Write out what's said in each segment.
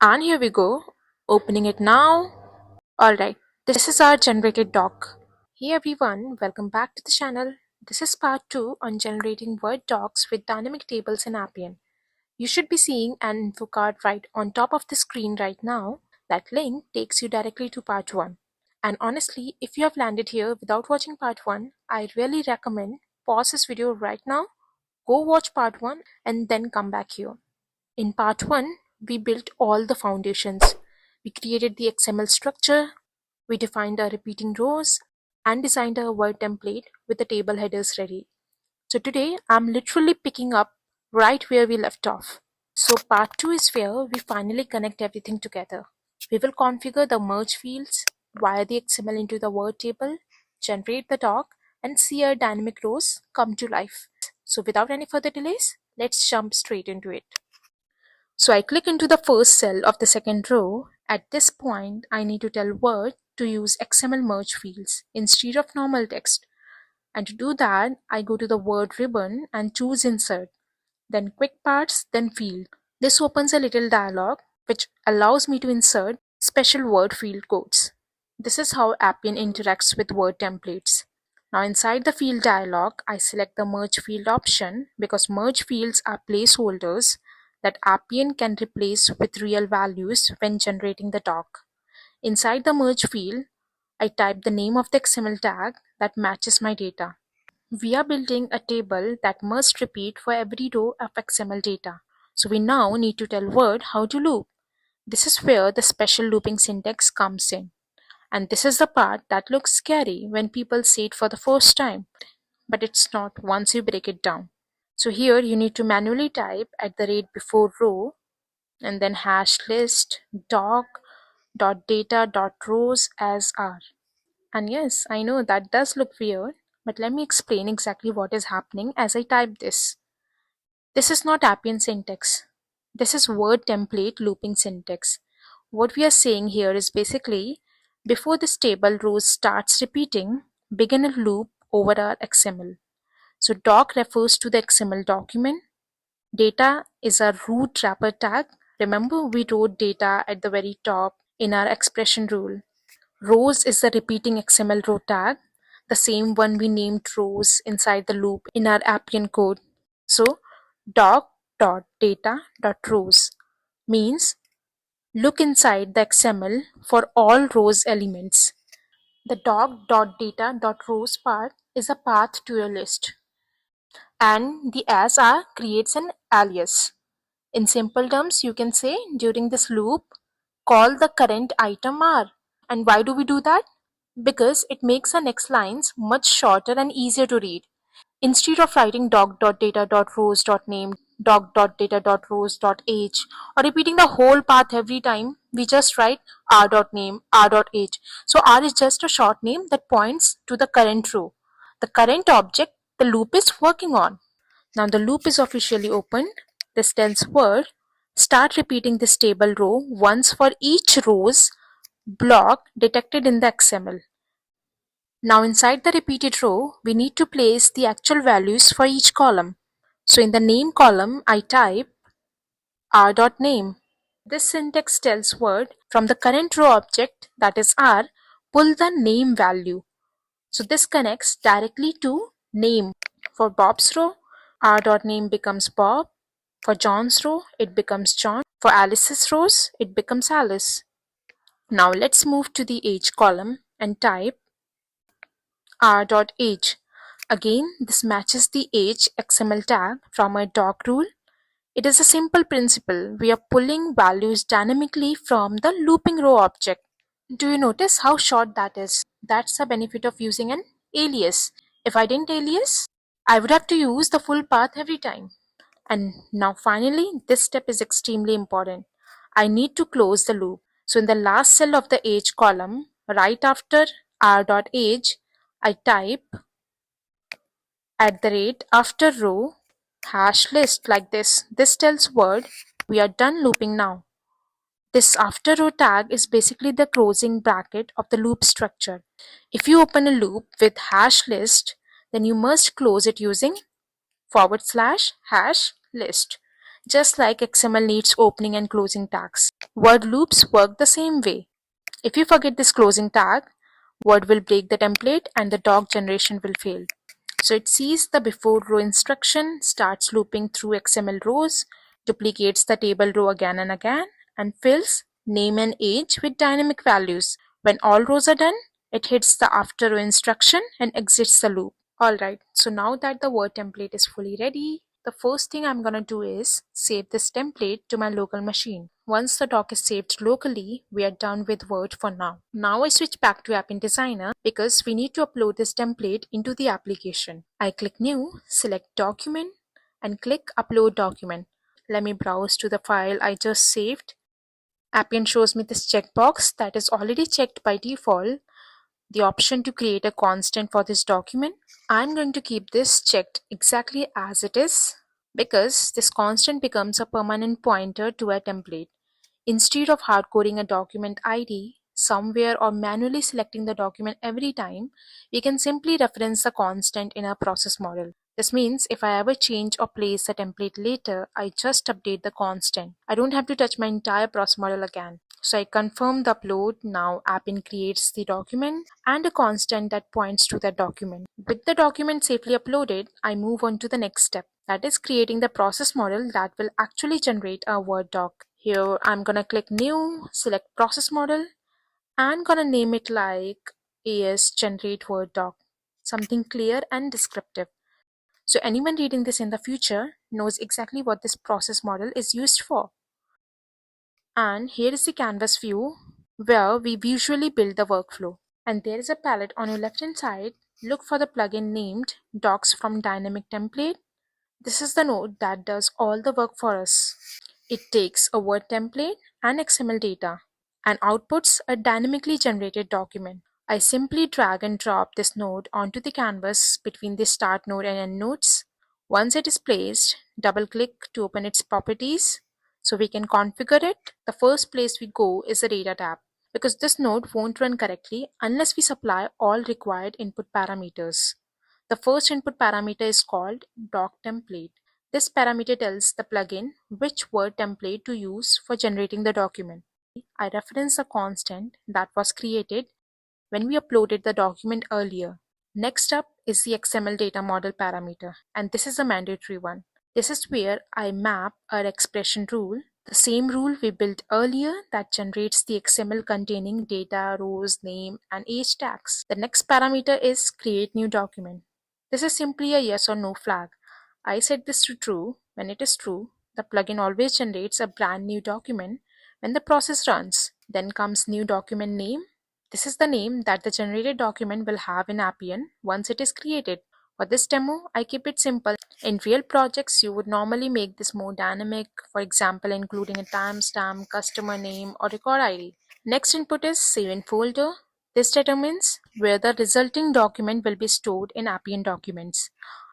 And here we go, opening it now. Alright, this is our generated doc. Hey everyone, welcome back to the channel. This is part 2 on generating Word docs with dynamic tables in Appian. You should be seeing an info card right on top of the screen right now. That link takes you directly to part 1. And honestly, if you have landed here without watching part 1, I really recommend pause this video right now, go watch part 1 and then come back here. In part 1, we built all the foundations. We created the XML structure, we defined our repeating rows, and designed a Word template with the table headers ready. So today, I'm literally picking up right where we left off. So part 2 is where we finally connect everything together. We will configure the merge fields, wire the XML into the Word table, generate the doc, and see our dynamic rows come to life. So without any further delays, let's jump straight into it. So I click into the first cell of the second row. At this point, I need to tell Word to use XML merge fields instead of normal text. And to do that, I go to the Word ribbon and choose Insert, then Quick Parts, then Field. This opens a little dialog which allows me to insert special Word field codes. This is how Appian interacts with Word templates. Now inside the field dialog, I select the merge field option because merge fields are placeholders that Appian can replace with real values when generating the doc. Inside the merge field, I type the name of the XML tag that matches my data. We are building a table that must repeat for every row of XML data. So we now need to tell Word how to loop. This is where the special looping syntax comes in. And this is the part that looks scary when people say it for the first time, but it's not once you break it down. So here you need to manually type @ before row and then #list doc.data.rows as r. And yes, I know that does look weird, but let me explain exactly what is happening as I type this. This is not Appian syntax. This is Word template looping syntax. What we are saying here is basically, before this table rows starts repeating, begin a loop over our XML. So doc refers to the XML document. Data is our root wrapper tag. Remember, we wrote data at the very top in our expression rule. Rows is the repeating XML row tag, the same one we named rows inside the loop in our Appian code. So doc.data.rows means look inside the XML for all rows elements. The doc.data.rows part is a path to your list, and the as r creates an alias. In simple terms, you can say during this loop, call the current item r. And why do we do that? Because it makes our next lines much shorter and easier to read. Instead of writing doc.data.rows.name, doc.data.rows.age, or repeating the whole path every time, we just write r.name, r.age. So r is just a short name that points to the current row, the current object the loop is working on. Now the loop is officially opened. This tells Word, start repeating this table row once for each row's block detected in the XML. Now inside the repeated row, we need to place the actual values for each column. So in the name column, I type r.name. This syntax tells Word, from the current row object, that is r, pull the name value. So this connects directly to name. For Bob's row, r.name becomes Bob. For John's row, it becomes John. For Alice's rows, it becomes Alice. Now let's move to the age column and type r.age. Again, this matches the age XML tag from our doc rule. It is a simple principle. We are pulling values dynamically from the looping row object. Do you notice how short that is? That's the benefit of using an alias. If I didn't alias, I would have to use the full path every time. And now finally, this step is extremely important. I need to close the loop. So in the last cell of the age column, right after r.age, I type @after row #list like this. This tells Word, we are done looping now. This after row tag is basically the closing bracket of the loop structure. If you open a loop with #list, then you must close it using /#list. Just like XML needs opening and closing tags, word loops work the same way. If you forget this closing tag, Word will break the template and the doc generation will fail. So it sees the before row instruction, starts looping through XML rows, duplicates the table row again and again, and fills name and age with dynamic values. When all rows are done, it hits the after row instruction and exits the loop. Alright, so now that the Word template is fully ready, the first thing I'm gonna do is save this template to my local machine. Once the doc is saved locally, we are done with Word for now. Now I switch back to Appian Designer because we need to upload this template into the application. I click New, select Document, and click Upload Document. Let me browse to the file I just saved. Appian shows me this checkbox that is already checked by default, the option to create a constant for this document. I'm going to keep this checked exactly as it is because this constant becomes a permanent pointer to a template. Instead of hardcoding a document ID somewhere or manually selecting the document every time, we can simply reference the constant in our process model. This means if I ever change or place a template later, I just update the constant. I don't have to touch my entire process model again. So I confirm the upload. Now Appian creates the document and a constant that points to that document. With the document safely uploaded, I move on to the next step. That is creating the process model that will actually generate a Word doc. Here I'm gonna click New, select Process Model, and gonna name it like AS Generate Word Doc. Something clear and descriptive. So anyone reading this in the future knows exactly what this process model is used for. And here is the canvas view where we visually build the workflow. And there is a palette on your left hand side. Look for the plugin named Docx from Dynamic Template. This is the node that does all the work for us. It takes a Word template and XML data and outputs a dynamically generated document. I simply drag and drop this node onto the canvas between the start node and end nodes. Once it is placed, double click to open its properties so we can configure it. The first place we go is the data tab because this node won't run correctly unless we supply all required input parameters. The first input parameter is called doc template. This parameter tells the plugin which Word template to use for generating the document. I reference a constant that was created when we uploaded the document earlier. Next up is the XML data model parameter, and this is a mandatory one. This is where I map our expression rule, the same rule we built earlier that generates the XML containing data, rows, name, and age tags. The next parameter is create new document. This is simply a yes or no flag. I set this to true. When it is true, the plugin always generates a brand new document when the process runs. Then comes new document name. This is the name that the generated document will have in Appian once it is created. For this demo, I keep it simple. In real projects, you would normally make this more dynamic, for example, including a timestamp, customer name, or record ID. Next input is save in folder. This determines where the resulting document will be stored in Appian Documents.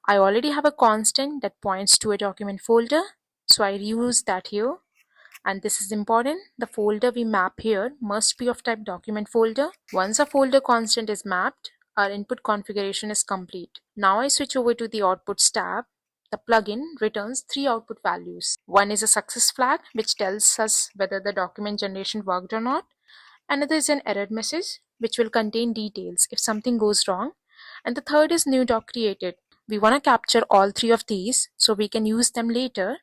I already have a constant that points to a document folder, so I reuse that here. And this is important, the folder we map here must be of type document folder. Once a folder constant is mapped, our input configuration is complete. Now I switch over to the Outputs tab. The plugin returns three output values. One is a success flag, which tells us whether the document generation worked or not. Another is an error message, which will contain details if something goes wrong. And the third is new doc created. We want to capture all three of these so we can use them later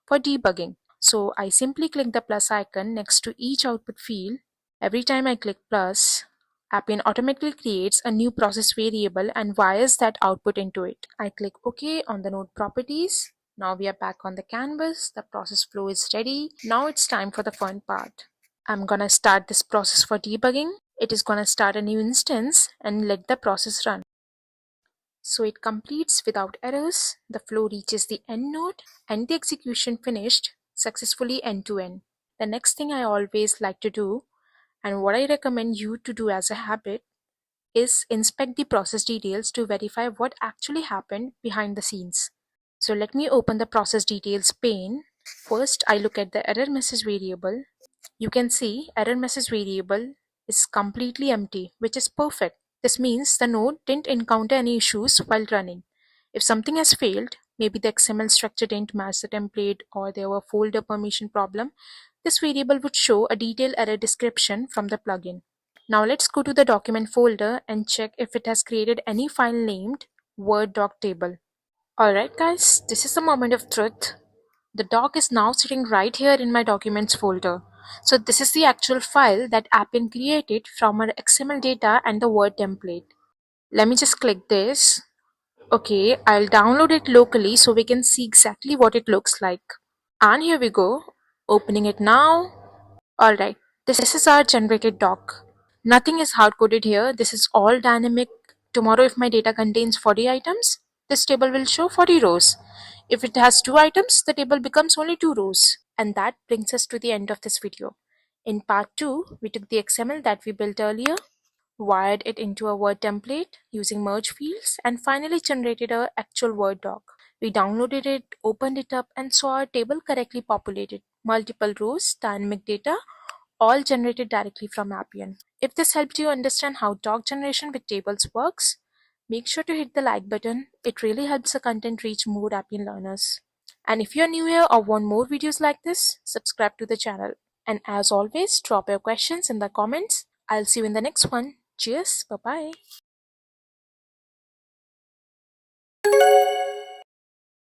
for debugging. So I simply click the plus icon next to each output field. Every time I click plus, Appian automatically creates a new process variable and wires that output into it. I click OK on the node properties. Now we are back on the canvas. The process flow is ready. Now it's time for the fun part. I'm gonna start this process for debugging. It is gonna start a new instance and let the process run. So it completes without errors, the flow reaches the end node, and the execution finished successfully end to end. The next thing I always like to do, and what I recommend you to do as a habit, is inspect the process details to verify what actually happened behind the scenes. So let me open the process details pane. First, I look at the error message variable. You can see error message variable is completely empty, which is perfect. This means the node didn't encounter any issues while running. If something has failed, maybe the XML structure didn't match the template or there were folder permission problem, this variable would show a detailed error description from the plugin. Now let's go to the document folder and check if it has created any file named Word doc table. Alright guys, this is the moment of truth. The doc is now sitting right here in my documents folder. So this is the actual file that Appian created from our XML data and the Word template. Let me just click this. Okay, I'll download it locally so we can see exactly what it looks like. And here we go, opening it now. Alright, this is our generated doc. Nothing is hard-coded here, this is all dynamic. Tomorrow if my data contains 40 items, this table will show 40 rows. If it has 2 items, the table becomes only 2 rows. And that brings us to the end of this video. In part 2, we took the XML that we built earlier, wired it into a Word template using merge fields, and finally generated an actual Word doc. We downloaded it, opened it up, and saw our table correctly populated. Multiple rows, dynamic data, all generated directly from Appian. If this helped you understand how doc generation with tables works, make sure to hit the like button. It really helps the content reach more Appian learners. And if you're new here or want more videos like this, subscribe to the channel. And as always, drop your questions in the comments. I'll see you in the next one. Cheers. Bye-bye.